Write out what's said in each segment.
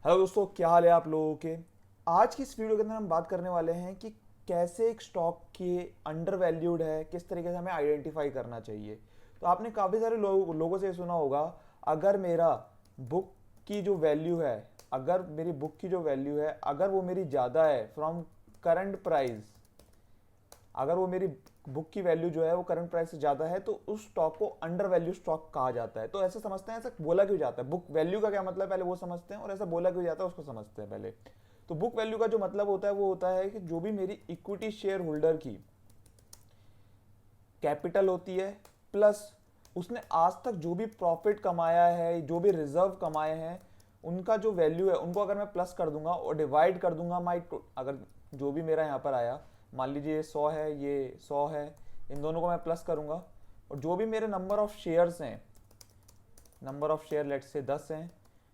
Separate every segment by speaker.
Speaker 1: Hello दोस्तों, क्या हाल है आप लोगों के। आज की इस वीडियो के अंदर हम बात करने वाले हैं कि कैसे एक स्टॉक की अंडर वैल्यूड है, किस तरीके से हमें आइडेंटिफाई करना चाहिए। तो आपने काफ़ी सारे लोगों से सुना होगा, अगर मेरा बुक की जो वैल्यू है अगर मेरी बुक की जो वैल्यू है अगर वो मेरी ज़्यादा है फ्रॉम करंट प्राइस, अगर वो मेरी बुक की वैल्यू जो है वो करंट प्राइस से ज़्यादा है तो उस स्टॉक को अंडर वैल्यू स्टॉक कहा जाता है। तो ऐसे समझते हैं, ऐसा बोला क्यों जाता है, बुक वैल्यू का क्या मतलब है पहले वो समझते हैं, और ऐसा बोला क्यों जाता है उसको समझते हैं पहले। तो बुक वैल्यू का जो मतलब होता है वो होता है कि जो भी मेरी इक्विटी शेयर होल्डर की कैपिटल होती है, प्लस उसने आज तक जो भी प्रॉफिट कमाया है, जो भी रिजर्व कमाए हैं, उनका जो वैल्यू है उनको अगर मैं प्लस कर दूंगा और डिवाइड कर दूंगा माई, अगर जो भी मेरा यहाँ पर आया, मान लीजिए ये 100 है, ये 100 है, इन दोनों को मैं प्लस करूंगा और जो भी मेरे नंबर ऑफ शेयर्स हैं, नंबर ऑफ शेयर लेट से 10 हैं,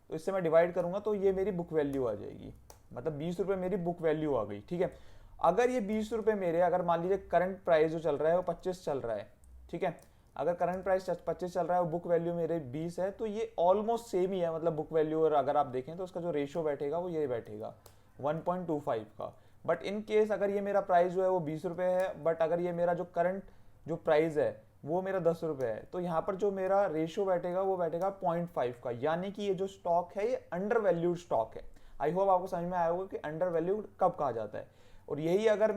Speaker 1: तो इससे मैं डिवाइड करूंगा तो ये मेरी बुक वैल्यू आ जाएगी। मतलब 20 रुपये मेरी बुक वैल्यू आ गई। ठीक है, अगर ये 20 रुपये मेरे, अगर मान लीजिए करंट प्राइस जो चल रहा है वो 25 चल रहा है, ठीक है, अगर करंट प्राइस 25 चल रहा है और बुक वैल्यू मेरे 20 है, तो ये ऑलमोस्ट सेम ही है। मतलब बुक वैल्यू और अगर आप देखें तो उसका जो रेशियो बैठेगा वो ये बैठेगा 1.25 का। बट इन केस अगर ये मेरा प्राइस जो है वो 20 रुपये है, बट अगर ये मेरा जो करंट जो प्राइस है वो मेरा 10 रुपये है, तो यहाँ पर जो मेरा रेशियो बैठेगा वो बैठेगा 0.5 का। यानी कि ये जो स्टॉक है ये अंडर वैल्यूड स्टॉक है। आई होप आपको समझ में आया होगा कि अंडर वैल्यूड कब कहा जाता है। और यही अगर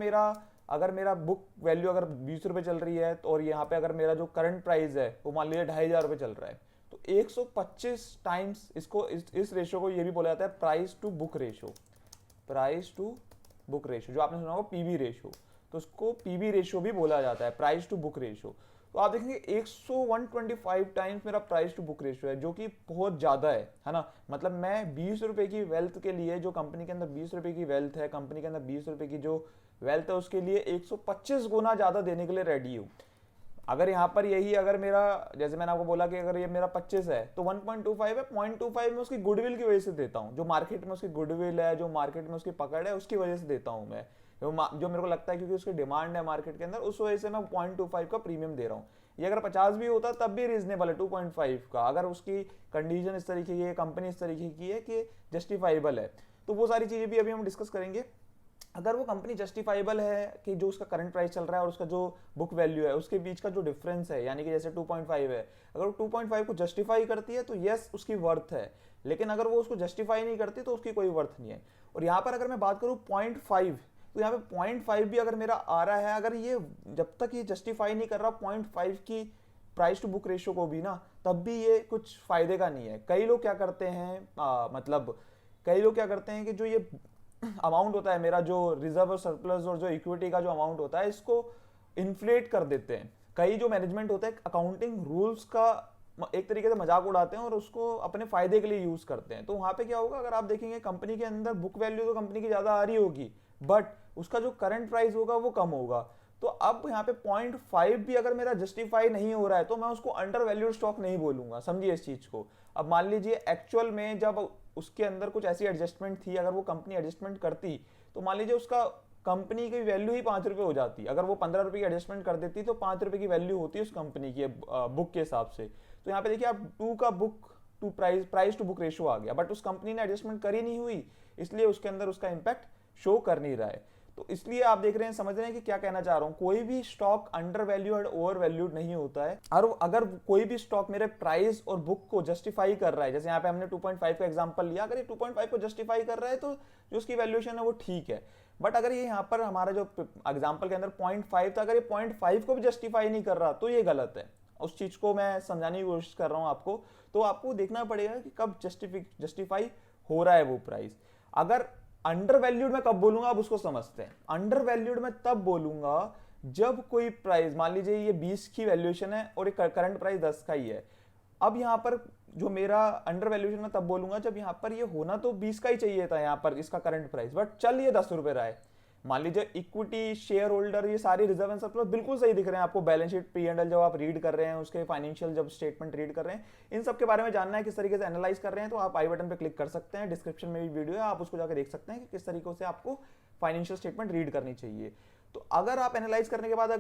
Speaker 1: मेरा बुक वैल्यू अगर 20 रुपये चल रही है तो, और यहाँ पे अगर मेरा जो करंट प्राइस है वो मान लीजिए 2,500 रुपये चल रहा है, तो 125 टाइम्स इसको इस रेशियो को ये भी बोला जाता है price to book ratio. Price to book ratio जो आपने सुना होगा पीबी रेशियो, तो उसको पीबी रेशियो भी बोला जाता है, प्राइस टू बुक रेशियो। तो आप देखेंगे 125 टाइम्स मेरा प्राइस टू बुक रेशियो है, जो कि बहुत ज़्यादा है ना। मतलब मैं 20 रुपये की वेल्थ के लिए, जो कंपनी के अंदर 20 रुपये की वेल्थ है, कंपनी के अंदर 20 रुपये की जो वेल्थ है, उसके लिए 125 गुना ज़्यादा देने के लिए रेडी हूँ। अगर यहाँ पर यही, अगर मेरा, जैसे मैंने आपको बोला कि अगर ये मेरा 25 है तो 1.25 है, 0.25 में उसकी गुडविल की वजह से देता हूँ, जो मार्केट में उसकी गुडविल है, जो मार्केट में उसकी पकड़ है, उसकी वजह से देता हूँ मैं, जो मेरे को लगता है क्योंकि उसकी डिमांड है मार्केट के अंदर, उस वजह से मैं 0.25 का प्रीमियम दे रहा हूँ। ये अगर 50 भी होता तब भी रीजनेबल है 2.5 का, अगर उसकी कंडीशन इस तरीके की है, कंपनी इस तरीके की है कि जस्टिफाइबल है। तो वो सारी चीज़ें भी अभी हम डिस्कस करेंगे। अगर वो कंपनी जस्टिफाइबल है कि जो उसका करंट प्राइस चल रहा है और उसका जो बुक वैल्यू है उसके बीच का जो डिफरेंस है, यानी कि जैसे 2.5 है, अगर वो 2.5 को जस्टिफाई करती है तो यस उसकी वर्थ है, लेकिन अगर वो उसको जस्टिफाई नहीं करती तो उसकी कोई वर्थ नहीं है। और यहाँ पर अगर मैं बात करूँ 0.5, तो यहाँ पे 0.5 भी अगर मेरा आ रहा है, अगर ये जब तक ये जस्टिफाई नहीं कर रहा 0.5 की प्राइस टू बुक रेशियो को भी ना, तब भी ये कुछ फायदे का नहीं है। कई लोग क्या करते हैं, मतलब कई लोग क्या करते हैं कि जो ये अमाउंट होता है मेरा, जो रिजर्व और सरप्लस और जो इक्विटी का जो अमाउंट होता है, इसको इन्फ्लेट कर देते हैं। कई जो मैनेजमेंट होता है अकाउंटिंग रूल्स का एक तरीके से मजाक उड़ाते हैं और उसको अपने फायदे के लिए यूज करते हैं। तो वहां पे क्या होगा, अगर आप देखेंगे कंपनी के अंदर बुक वैल्यू तो कंपनी की ज्यादा आ रही होगी, बट उसका जो करंट प्राइस होगा वो कम होगा। तो अब यहाँ पे 0.5 भी अगर मेरा जस्टिफाई नहीं हो रहा है तो मैं उसको अंडर वैल्यूड स्टॉक नहीं बोलूंगा, समझिए इस चीज को। अब मान लीजिए एक्चुअल में जब उसके अंदर कुछ ऐसी एडजस्टमेंट थी, अगर वो कंपनी एडजस्टमेंट करती, तो मान लीजिए उसका कंपनी की वैल्यू ही 5 रुपये हो जाती, अगर वो 15 रुपये की एडजस्टमेंट कर देती तो 5 रुपये की वैल्यू होती है उस कंपनी की बुक के हिसाब से। तो यहाँ पे देखिए आप टू का book to price to book ratio आ गया, बट उस कंपनी ने एडजस्टमेंट करी नहीं हुई, इसलिए उसके अंदर उसका इंपैक्ट शो कर नहीं रहा है। तो इसलिए आप देख रहे हैं, समझ रहे हैं कि क्या कहना चाह रहा हूं। कोई भी stock under valued over valued नहीं होता है। और अगर कोई भी स्टॉक मेरे प्राइस और बुक को जस्टिफाई कर रहा है, जैसे यहाँ पे हमने 2.5 का एग्जांपल लिया, अगर ये 2.5 को जस्टिफाई कर रहा है तो जो उसकी वैल्यूएशन है वो ठीक है। बट अगर ये यहाँ पर हमारा जो एग्जाम्पल के अंदर 0.5 था, अगर ये 0.5 को भी जस्टिफाई नहीं कर रहा तो ये गलत है। उस चीज को मैं समझाने की कोशिश कर रहा हूं आपको। तो आपको देखना पड़ेगा कि कब जस्टिफाई हो रहा है वो प्राइस। अगर अंडर वैल्यूड में कब बोलूंगा, अब उसको समझते हैं। अंडर वैल्यूड में तब बोलूंगा जब कोई प्राइस, मान लीजिए ये 20 की वैल्यूएशन है और एक करंट प्राइस 10 का ही है। अब यहां पर जो मेरा अंडर वैल्यूएशन में तब बोलूंगा जब यहां पर ये होना तो 20 का ही चाहिए था यहां पर इसका करंट प्राइस, बट चल ये 10 रुपए रहा है। मान लीजिए इक्विटी शेयर होल्डर ये सारी रिजर्व एंड सरप्लस बिल्कुल सही दिख रहे हैं आपको, balance sheet P and L जब आप रीड कर रहे हैं, उसके फाइनेंशियल जब स्टेटमेंट रीड कर रहे हैं, इन सब के बारे में जानना है किस तरीके से एनालाइज कर रहे हैं, तो आप आई बटन पे क्लिक कर सकते हैं, डिस्क्रिप्शन में भी वीडियो है, आप उसको जाकर देख सकते हैं कि किस तरीके से आपको फाइनेंशियल स्टेटमेंट रीड करनी चाहिए। तो अगर आप एनालाइज करने के बाद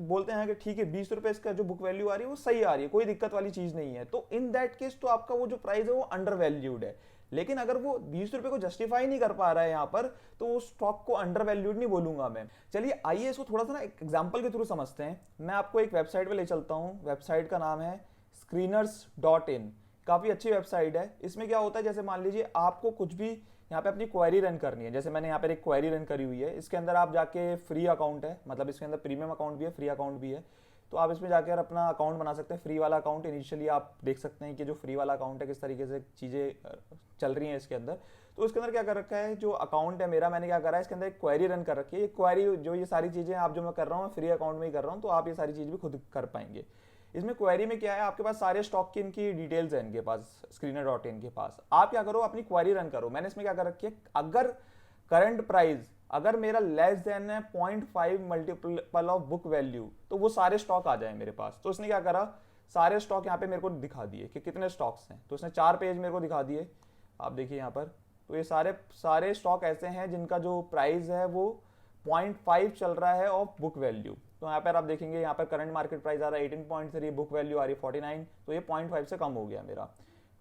Speaker 1: बोलते हैं कि ठीक है 20 रुपए इसका जो बुक वैल्यू आ रही है वो सही आ रही है, कोई दिक्कत वाली चीज नहीं है, तो इन दैट केस तो आपका वो जो प्राइस है वो अंडर वैल्यूड है। लेकिन अगर वो 20 रुपए को जस्टिफाई नहीं कर पा रहा है यहाँ पर, तो वो स्टॉक को अंडर वैल्यूड नहीं बोलूंगा मैं। चलिए आइए इसको थोड़ा सा ना एक एग्जांपल के थ्रू समझते हैं। मैं आपको एक वेबसाइट पे ले चलता हूँ, वेबसाइट का नाम है screeners.in। काफ़ी अच्छी वेबसाइट है। इसमें क्या होता है, जैसे मान लीजिए आपको कुछ भी यहाँ पे अपनी क्वेरी रन करनी है, जैसे मैंने यहाँ पर एक क्वेरी रन करी हुई है। इसके अंदर आप जाके फ्री अकाउंट है, मतलब इसके अंदर प्रीमियम अकाउंट भी है, फ्री अकाउंट भी है, तो आप इसमें जाकर अपना अकाउंट बना सकते हैं। फ्री वाला अकाउंट इनिशियली आप देख सकते हैं कि जो फ्री वाला अकाउंट है किस तरीके से चीज़ें चल रही हैं इसके अंदर। तो इसके अंदर क्या कर रखा है, जो अकाउंट है मेरा, मैंने क्या करा है, इसके अंदर एक क्वेरी रन कर रखी है। ये क्वेरी जो ये सारी चीज़ें आप जो मैं कर रहा हूँ, फ्री अकाउंट में ही कर रहा हूँ, तो आप ये सारी चीज़ भी खुद कर पाएंगे। इसमें क्वेरी में क्या है, आपके पास सारे स्टॉक की इनकी डिटेल्स है इनके पास, screener.in के पास। आप क्या करो, अपनी क्वेरी रन करो। मैंने इसमें क्या कर रखी है, अगर करंट प्राइस अगर मेरा लेस देन है 0.5 मल्टीपल ऑफ बुक वैल्यू, तो वो सारे स्टॉक आ जाए मेरे पास। तो इसने क्या करा, सारे स्टॉक यहाँ पे मेरे को दिखा दिए कि कितने स्टॉक्स हैं। तो इसने 4 पेज मेरे को दिखा दिए, आप देखिए यहाँ पर। तो ये सारे स्टॉक ऐसे हैं जिनका जो प्राइस है वो 0.5 चल रहा है ऑफ बुक वैल्यू। तो यहाँ पर आप देखेंगे, यहाँ पर करंट मार्केट प्राइस आ रहा है 18.3, बुक वैल्यू आ रही है 49, तो ये 0.5 से कम हो गया मेरा।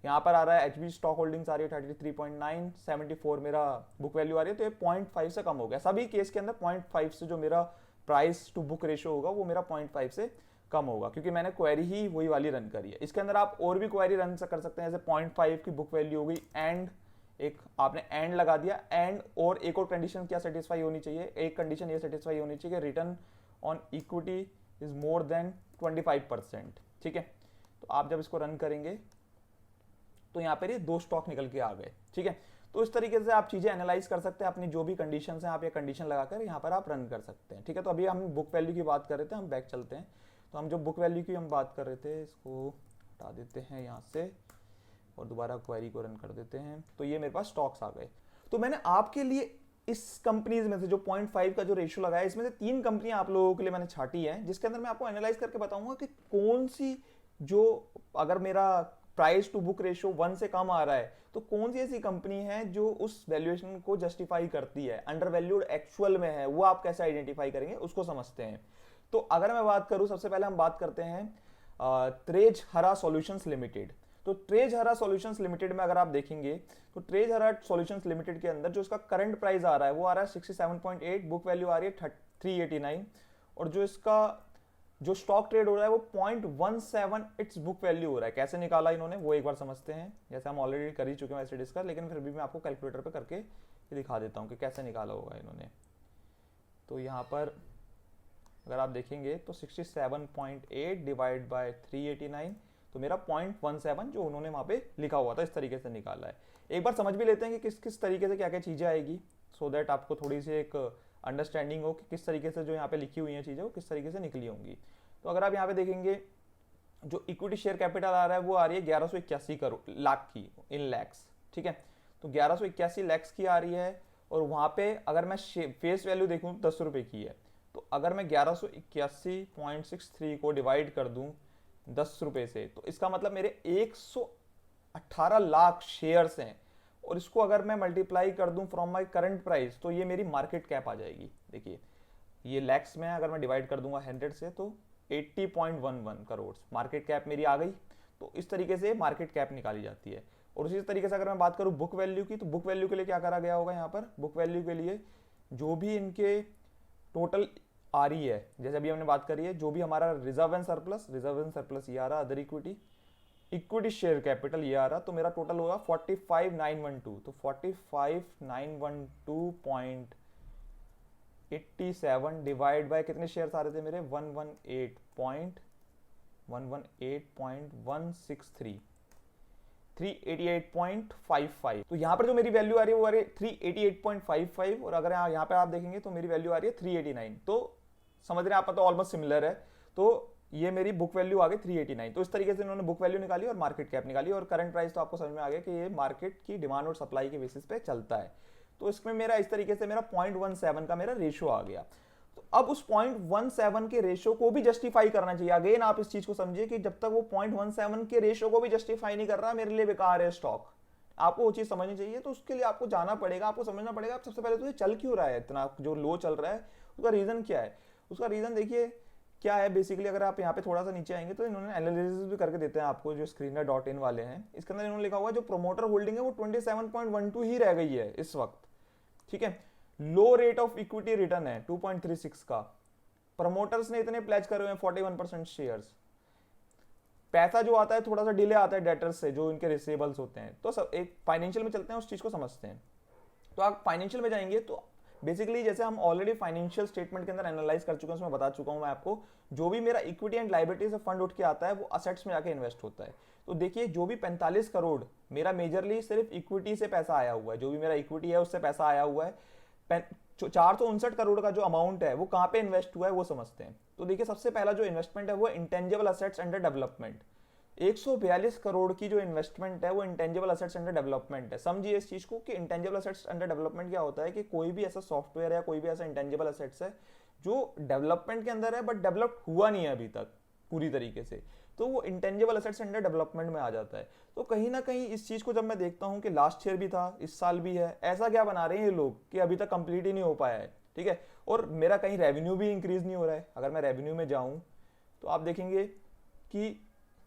Speaker 1: यहाँ पर आ रहा है एचबी स्टॉक होल्डिंग्स आ रही है 33.9, 74 मेरा बुक वैल्यू आ रही है, तो ये 0.5 से कम हो गया। सभी केस के अंदर 0.5 से जो मेरा प्राइस टू बुक रेशियो होगा वो मेरा 0.5 से कम होगा, क्योंकि मैंने क्वेरी ही वही वाली रन करी है। इसके अंदर आप और भी क्वेरी रन कर सकते हैं, जैसे 0.5 की बुक वैल्यू हो गई, एंड एक आपने एंड लगा दिया, एंड और एक और कंडीशन क्या सेटिस्फाई होनी चाहिए, एक कंडीशन ये सेटिस्फाई होनी चाहिए कि return on equity is more than 25%। ठीक है, तो आप जब इसको रन करेंगे तो यहाँ पर ये 2 स्टॉक निकल के आ गए। ठीक है, तो इस तरीके से आप चीजें एनालाइज कर सकते हैं, अपनी जो भी कंडीशंस हैं आप ये कंडीशन लगाकर यहाँ पर आप रन कर सकते हैं। ठीक है, तो अभी हम बुक वैल्यू की बात कर रहे थे, हम बैक चलते हैं। तो हम जो बुक वैल्यू की हम बात कर रहे थे, इसको हटा देते हैं यहाँ से और दोबारा क्वेरी को रन कर देते हैं। तो ये मेरे पास स्टॉक्स आ गए। तो मैंने आपके लिए इस कंपनीज में से जो 0.5 का जो रेशियो लगाया, इसमें से 3 कंपनियां आप लोगों के लिए मैंने छाटी है, जिसके अंदर मैं आपको एनालाइज करके बताऊंगा कि कौन सी, जो अगर मेरा प्राइस टू बुक रेशियो 1 से कम आ रहा है, तो कौन सी ऐसी कंपनी है जो उस वैल्यूएशन को जस्टिफाई करती है, अंडर वैल्यूड एक्चुअल में है, वो आप कैसे आइडेंटिफाई करेंगे उसको समझते हैं। तो अगर मैं बात करूं, सबसे पहले हम बात करते हैं त्रेज हरा सॉल्यूशंस लिमिटेड। तो ट्रेज हरा सॉल्यूशंस लिमिटेड में अगर आप देखेंगे, तो ट्रेज हरा सॉल्यूशंस लिमिटेड के अंदर जो इसका करंट प्राइस आ रहा है वो आ रहा है 67.8, बुक वैल्यू आ रही है 389, और जो इसका जो स्टॉक ट्रेड हो रहा है वो 0.17 इट्स बुक वैल्यू हो रहा है। कैसे निकाला इन्होंने वो एक बार समझते हैं, जैसे हम ऑलरेडी कर ही चुके हैं वैसे डिस्कस, लेकिन फिर भी मैं आपको कैलकुलेटर पे करके दिखा देता हूँ कि कैसे निकाला होगा इन्होंने। तो यहाँ पर अगर आप देखेंगे तो 67.8 डिवाइड बाय 389, तो मेरा 0.17 जो उन्होंने वहाँ पे लिखा हुआ था इस तरीके से निकाला है। एक बार समझ भी लेते हैं कि किस किस तरीके से क्या क्या चीज़ें आएगी, सो दैट आपको थोड़ी सी एक अंडरस्टैंडिंग हो कि किस तरीके से जो यहाँ पे लिखी हुई हैं चीज़ें वो किस तरीके से निकली होंगी। तो अगर आप यहाँ पे देखेंगे, जो इक्विटी शेयर कैपिटल आ रहा है वो आ रही है 1181 करोड़ लाख की, इन लैक्स। ठीक है, तो 1181 लैक्स की आ रही है, और वहाँ पे अगर मैं फेस वैल्यू देखूँ 10 रुपये की है, तो अगर मैं 1181.63 को डिवाइड कर दूँ 10 रुपये से, तो इसका मतलब मेरे 118 लाख शेयर्स हैं, और इसको अगर मैं मल्टीप्लाई कर दूं फ्रॉम माय करंट प्राइस, तो ये मेरी मार्केट कैप आ जाएगी। देखिए ये लैक्स में अगर मैं डिवाइड कर दूंगा 100 से, तो 80.11 करोड़ मार्केट कैप मेरी आ गई। तो इस तरीके से मार्केट कैप निकाली जाती है। और उसी तरीके से अगर मैं बात करूं बुक वैल्यू की, तो बुक वैल्यू के लिए क्या करा गया होगा, यहाँ पर बुक वैल्यू के लिए जो भी इनके टोटल आ रही है, जैसे अभी हमने बात करी है, जो भी हमारा रिजर्व एंड सरप्लस ये आ रहा, अदर इक्विटी शेयर कैपिटल ये आ रहा, तो मेरा टोटल होगा 45,912। तो 45,912.87 डिवाइड बाय कितने शेयर्स आ रहे थे मेरे, 118.163, 388.55। तो यहाँ पर जो मेरी वैल्यू आ रही है वो आ रही है 388.55, और अगर यहाँ पे आप देखेंगे तो मेरी वैल्यू आ रही है 389। तो समझ रहे हैं आप, तो ऑलमोस्ट सिमिलर है। तो ये मेरी बुक वैल्यू आ गई 389। तो इस तरीके से इन्होंने बुक वैल्यू निकाली और मार्केट कैप निकाली, और करंट प्राइस तो आपको समझ में आ गया कि ये मार्केट की डिमांड और सप्लाई के बेसिस पे चलता है। तो इसमें मेरा इस तरीके से मेरा 0.17 का मेरा रेशियो आ गया। तो अब उस 0.17 के रेशियो को भी जस्टिफाई करना चाहिए। अगेन आप इस चीज को समझिए कि जब तक वो 0.17 के रेशियो को भी जस्टिफाई नहीं कर रहा, मेरे लिए बेकार है स्टॉक। आपको वो चीज समझनी चाहिए। तो उसके लिए आपको जाना पड़ेगा, आपको समझना पड़ेगा सबसे पहले तो ये चल क्यों रहा है, इतना जो लो चल रहा है उसका रीजन क्या है। उसका रीजन देखिए क्या है बेसिकली, अगर आप यहाँ पे थोड़ा सा नीचे आएंगे तो इन्होंने एनालिसिस भी करके देते हैं आपको, जो स्क्रीनर डॉट इन वाले हैं, इसके अंदर इन्होंने लिखा हुआ है जो प्रोमोटर होल्डिंग है वो 27.12 ही रह गई है इस वक्त, ठीक है। लो रेट ऑफ इक्विटी रिटर्न है 2.36 का, प्रमोटर्स ने इतने प्लेज करे हुए हैं 41% शेयर्स, पैसा जो आता है थोड़ा सा डिले आता है डेटर्स से, जो इनके रिसीवेबल्स होते हैं। तो सब एक फाइनेंशियल में चलते हैं, उस चीज को समझते हैं। तो आप फाइनेंशियल में जाएंगे तो बेसिकली जैसे हम ऑलरेडी फाइनेंशियल स्टेटमेंट के अंदर एनालाइज कर चुके हैं, उसमें बता चुका हूं मैं आपको, जो भी मेरा इक्विटी एंड लायबिलिटी से फंड उठ के आता है वो असेट्स में जाके इन्वेस्ट होता है। तो देखिए जो भी 45 करोड़ मेरा मेजरली सिर्फ इक्विटी से पैसा आया हुआ है, जो भी मेरा इक्विटी है उससे पैसा आया हुआ है, 459 करोड़ का जो अमाउंट है वो कहाँ पे इन्वेस्ट हुआ है वो समझते हैं। तो देखिए सबसे पहला जो इन्वेस्टमेंट है वो intangible assets under development, 142 crore की जो इन्वेस्टमेंट है वो इंटेंजिबल असेट्स अंडर डेवलपमेंट है। समझिए इस चीज को कि इंटेंजिबल असेट्स अंडर डेवलपमेंट क्या होता है, कि कोई भी ऐसा सॉफ्टवेयर या कोई भी ऐसा इंटेंजिबल असेट्स है जो डेवलपमेंट के अंदर है बट डेवलप हुआ नहीं है अभी तक पूरी तरीके से, तो वो इंटेंजिबल असेट्स अंडर डेवलपमेंट में आ जाता है। तो कहीं ना कहीं इस चीज को जब मैं देखता हूँ कि लास्ट ईयर भी था, इस साल भी है, ऐसा क्या बना रहे हैं ये लोग कि अभी तक कंप्लीट ही नहीं हो पाया है, ठीक है। और मेरा कहीं रेवेन्यू भी इंक्रीज नहीं हो रहा है। अगर मैं रेवेन्यू में जाऊं तो आप देखेंगे कि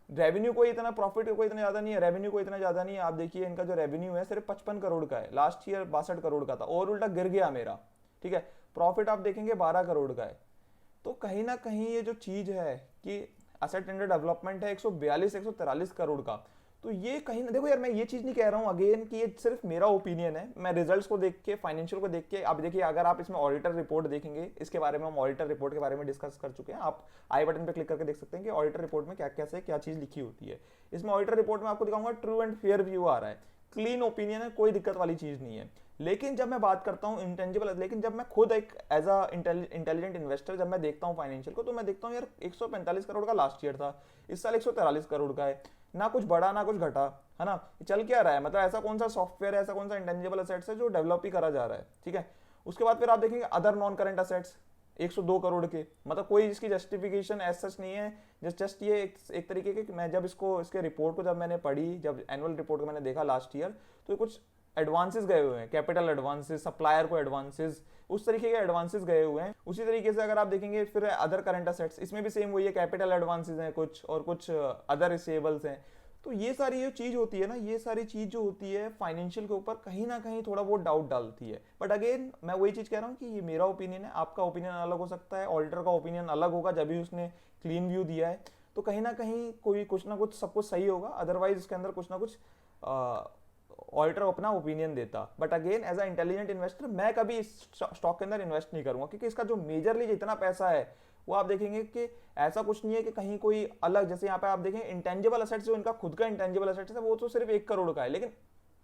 Speaker 1: रेवेन्यू कोई इतना, प्रॉफिट कोई इतना ज्यादा नहीं है, रेवेन्यू कोई इतना ज्यादा नहीं है। आप देखिए इनका जो रेवेन्यू है सिर्फ 55 करोड़ का है, लास्ट ईयर 62 करोड़ का था और उल्टा गिर गया मेरा, ठीक है। प्रॉफिट आप देखेंगे 12 करोड़ का है। तो कहीं ना कहीं ये जो चीज है कि असेट अंडर डेवलपमेंट है 142 143 करोड़ का, तो ये कहीं ना, देखो यार मैं ये चीज नहीं कह रहा हूं अगेन कि ये सिर्फ मेरा ओपिनियन है, मैं रिजल्ट्स को देख के, फाइनेंशियल को देख के, अब देखिए अगर आप इसमें ऑडिटर रिपोर्ट देखेंगे, इसके बारे में हम ऑडिटर रिपोर्ट के बारे में डिस्कस कर चुके हैं, आप आई बटन पे क्लिक करके देख सकते हैं कि ऑडिटर रिपोर्ट में क्या कैसे क्या चीज लिखी होती है। इसमें ऑडिटर रिपोर्ट में आपको दिखाऊंगा ट्रू एंड फेयर व्यू आ रहा है, क्लीन ओपिनियन है, कोई दिक्कत वाली चीज नहीं है। लेकिन जब मैं बात करता हूँ इंटेंजिबल, लेकिन जब मैं खुद एक एज अ इंटेलिजेंट इन्वेस्टर जब मैं देखता हूँ फाइनेंशियल को, तो मैं देखता हूँ यार 145 करोड़ का लास्ट ईयर था, इस साल 143 करोड़ का है, ना कुछ बढ़ा ना कुछ घटा, है ना। चल क्या रहा है, मतलब ऐसा कौन सा सॉफ्टवेयर है, ऐसा कौन सा इंटेंजिबल असेट्स है जो डेवलप ही करा जा रहा है, ठीक है। उसके बाद फिर आप देखेंगे other non current assets 102 crore के, मतलब कोई इसकी जस्टिफिकेशन एज सच नहीं है, जस्ट ये एक तरीके के, मैं जब इसको इसके रिपोर्ट को जब मैंने पढ़ी, जब एनुअल रिपोर्ट को मैंने देखा लास्ट ईयर, तो कुछ एडवांसेस गए हुए हैं, कैपिटल एडवांसेस, सप्लायर को एडवांसेस, उस तरीके के एडवांसेस गए हुए हैं। उसी तरीके से अगर आप देखेंगे फिर अदर करंट असेट्स, इसमें भी सेम वही है, कैपिटल एडवांसेस हैं कुछ और कुछ अदर रिसीवेबल्स हैं। तो ये सारी जो चीज होती है ना, ये सारी चीज जो होती है फाइनेंशियल के ऊपर कहीं ना कहीं थोड़ा बहुत डाउट डालती है। बट अगेन मैं वही चीज कह रहा हूँ कि ये मेरा ओपिनियन है, आपका ओपिनियन अलग हो सकता है, ऑडिटर का ओपिनियन अलग होगा जब भी उसने क्लीन व्यू दिया है। तो कहीं ना कहीं कोई कुछ ना कुछ सब कुछ सही होगा, अदरवाइज इसके अंदर कुछ ना कुछ ऑडिटर अपना ओपिनियन देता। But again as a intelligent investor मैं कभी इस स्टॉक के अंदर इन्वेस्ट नहीं करूंगा, क्योंकि इसका जो मेजरली जितना पैसा है वो आप देखेंगे कि ऐसा कुछ नहीं है कि कहीं कोई अलग, जैसे यहाँ पे आप देखें इंटेंजिबल असेट्स, जो इनका खुद का इंटेंजिबल असेट्स है वो तो सिर्फ 1 करोड़ का है, लेकिन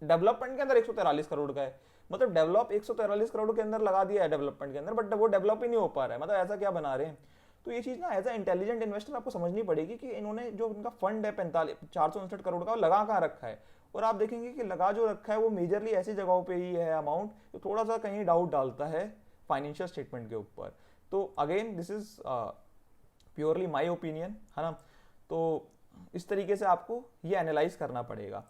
Speaker 1: डेवलपमेंट के अंदर 143 करोड़ का है। मतलब डेवलप 143 करोड़ के अंदर लगा दिया है डेवलपमेंट के अंदर, बट वो डेवलप ही नहीं हो पा रहा है, मतलब ऐसा क्या बना रहे हैं। तो ये चीज ना एज अ इंटेलिजेंट इन्वेस्टर आपको समझनी पड़ेगी कि इन्होंने जो इनका फंड है 459 करोड़ का, लगा कहाँ रखा है। और आप देखेंगे कि लगा जो रखा है वो मेजरली ऐसी जगहों पे ही है अमाउंट, तो थोड़ा सा कहीं डाउट डालता है फाइनेंशियल स्टेटमेंट के ऊपर। तो again this is purely my opinion, है ना। तो इस तरीके से आपको ये एनालाइज करना पड़ेगा।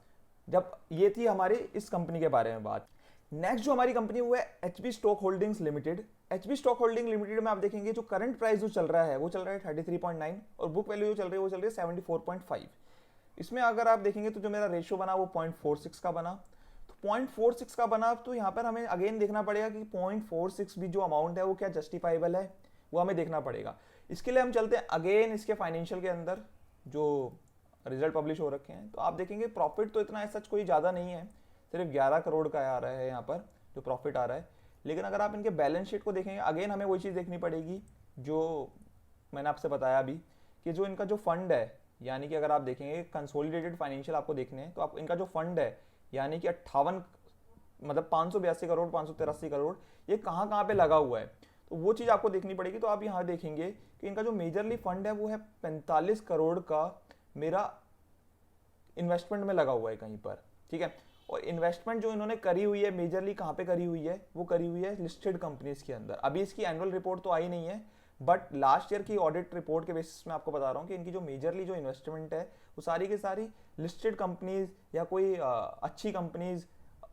Speaker 1: जब ये थी हमारी इस कंपनी के बारे में बात। नेक्स्ट जो हमारी कंपनी वो है HP stock holdings limited. HP stock holding limited में आप देखेंगे जो करंट प्राइस जो चल रहा है वो चल रहा है 33.9 और बुक वैल्यू जो चल रही है वो चल रही है 74.5। इसमें अगर आप देखेंगे तो जो मेरा रेशियो बना वो 0.46 का बना। तो 0.46 का बना, तो यहाँ पर हमें अगेन देखना पड़ेगा कि 0.46 भी जो अमाउंट है वो क्या जस्टिफाइबल है, वो हमें देखना पड़ेगा। इसके लिए हम चलते हैं अगेन इसके फाइनेंशियल के अंदर जो रिजल्ट पब्लिश हो रखे हैं। तो आप देखेंगे प्रॉफिट तो इतना सच कोई ज़्यादा नहीं है, सिर्फ 11 करोड़ का आ रहा है यहाँ पर जो प्रॉफिट आ रहा है। लेकिन अगर आप इनके बैलेंस शीट को देखेंगे, अगेन हमें वही चीज़ देखनी पड़ेगी जो मैंने आपसे बताया अभी, कि जो इनका जो फंड है, यानी कि अगर आप देखेंगे कंसोलिडेटेड फाइनेंशियल आपको देखने हैं, तो आप इनका जो फंड है यानी कि 58 मतलब 582 करोड़ 583 करोड़, ये कहाँ कहाँ पे लगा हुआ है, तो वो चीज़ आपको देखनी पड़ेगी। तो आप यहाँ देखेंगे कि इनका जो मेजरली फंड है वो है 45 करोड़ का मेरा इन्वेस्टमेंट में लगा हुआ है कहीं पर, ठीक है। और इन्वेस्टमेंट जो इन्होंने करी हुई है मेजरली कहाँ पे करी हुई है, वो करी हुई है लिस्टेड कंपनीज के अंदर। अभी इसकी एनुअल रिपोर्ट तो आई नहीं है, बट लास्ट ईयर की ऑडिट रिपोर्ट के बेसिस में आपको बता रहा हूँ कि इनकी जो मेजरली जो इन्वेस्टमेंट है वो सारी की सारी लिस्टेड कंपनीज या कोई अच्छी कंपनीज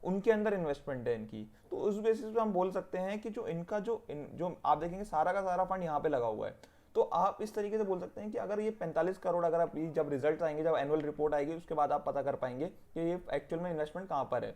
Speaker 1: उनके अंदर इन्वेस्टमेंट है इनकी। तो उस बेसिस पे हम बोल सकते हैं कि जो इनका जो आप देखेंगे सारा का सारा फंड यहाँ पे लगा हुआ है। तो आप इस तरीके से बोल सकते हैं कि अगर ये 45 करोड़, अगर आप जब रिजल्ट आएंगे, जब एनुअल रिपोर्ट आएगी, उसके बाद आप पता कर पाएंगे कि ये एक्चुअल में इन्वेस्टमेंट कहाँ पर है।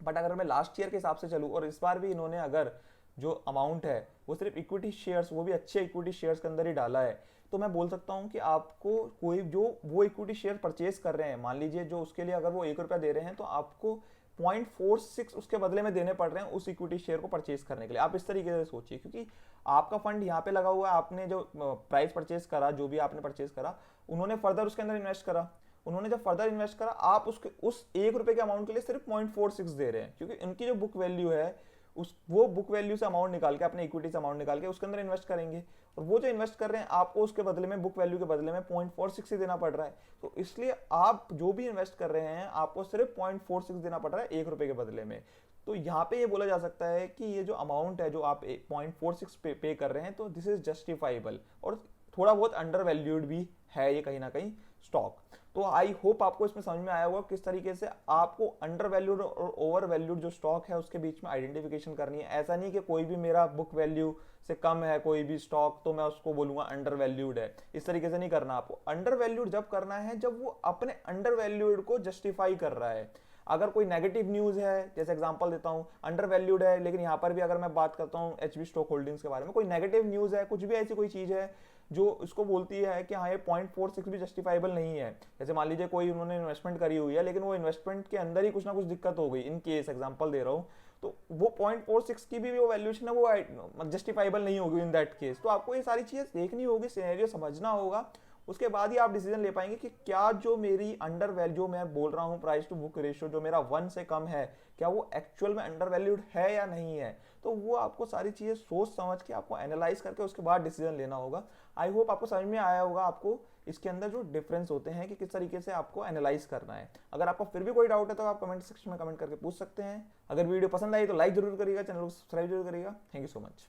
Speaker 1: बट अगर मैं लास्ट ईयर के हिसाब से चलूँ और इस बार भी इन्होंने अगर जो अमाउंट है वो सिर्फ इक्विटी शेयर्स, वो भी अच्छे इक्विटी शेयर्स के अंदर ही डाला है, तो मैं बोल सकता हूँ कि आपको कोई जो वो इक्विटी शेयर परचेज कर रहे हैं, मान लीजिए जो उसके लिए अगर वो 1 रुपया दे रहे हैं, तो आपको 0.46 उसके बदले में देने पड़ रहे हैं उस इक्विटी शेयर को परचेज करने के लिए। आप इस तरीके से सोचिए, क्योंकि आपका फंड यहाँ पे लगा हुआ है, आपने जो प्राइस परचेज करा, जो भी आपने परचेज करा, उन्होंने फर्दर उसके अंदर इन्वेस्ट करा, उन्होंने जब फर्दर इन्वेस्ट करा, आप उसके उस 1 रुपए के अमाउंट के लिए सिर्फ 0.46 दे रहे हैं, क्योंकि इनकी जो बुक वैल्यू है उस वो बुक वैल्यू से अमाउंट निकाल के, अपने इक्विटी से अमाउंट निकाल के उसके अंदर इन्वेस्ट करेंगे, और वो जो इन्वेस्ट कर रहे हैं आपको उसके बदले में, बुक वैल्यू के बदले में 0.46 ही देना पड़ रहा है। तो इसलिए आप जो भी इन्वेस्ट कर रहे हैं आपको सिर्फ 0.46 देना पड़ रहा है 1 रुपए के बदले में। तो यहाँ पे ये बोला जा सकता है कि ये जो अमाउंट है जो आप 0.46 पे कर रहे हैं, तो दिस इज जस्टिफाइबल, और थोड़ा बहुत अंडर वैल्यूड भी है ये कहीं ना कहीं स्टॉक। तो आई होप आपको इसमें समझ में आया होगा किस तरीके से आपको अंडर वैल्यूड और ओवर वैल्यूड जो स्टॉक है उसके बीच में आइडेंटिफिकेशन करनी है। ऐसा नहीं कि कोई भी मेरा बुक वैल्यू से कम है कोई भी स्टॉक तो मैं उसको बोलूंगा अंडर वैल्यूड है, इस तरीके से नहीं करना। आपको अंडर वैल्यूड जब करना है जब वो अपने अंडर वैल्यूड को जस्टिफाई कर रहा है। अगर कोई नेगेटिव न्यूज है, जैसे एग्जांपल देता हूं, अंडर वैल्यूड है, लेकिन यहां पर भी अगर मैं बात करता हूं एचबी स्टॉक होल्डिंग्स के बारे में, कोई नेगेटिव न्यूज है, कुछ भी ऐसी कोई चीज है जो इसको बोलती है कि हाँ ये 0.46 भी जस्टिफाइबल नहीं है। जैसे मान लीजिए कोई उन्होंने इन्वेस्टमेंट करी हुई है, लेकिन वो इन्वेस्टमेंट के अंदर ही कुछ ना कुछ दिक्कत हो गई, इन केस एग्जांपल दे रहा हूँ, तो वो 0.46 की भी वो वैल्यूएशन है वो जस्टिफाइबल नहीं होगी इन दैट केस। तो आपको ये सारी चीजें देखनी होगी, सिनेरियो समझना होगा, उसके बाद ही आप डिसीजन ले पाएंगे कि क्या जो मेरी अंडर वैल्यू, जो मैं बोल रहा हूँ प्राइस टू बुक रेशियो जो मेरा 1 से कम है, क्या वो एक्चुअल में अंडर वैल्यूड है या नहीं है। तो वो आपको सारी चीजें सोच समझ के आपको एनालाइज करके उसके बाद डिसीजन लेना होगा। आई होप आपको समझ में आया होगा आपको इसके अंदर जो डिफरेंस होते हैं कि किस तरीके से आपको एनालाइज करना है। अगर आपको फिर भी कोई डाउट है तो आप कमेंट सेक्शन में कमेंट करके पूछ सकते हैं। अगर वीडियो पसंद आई तो लाइक जरूर करिएगा, चैनल को सब्सक्राइब जरूर करिएगा। Thank you so much.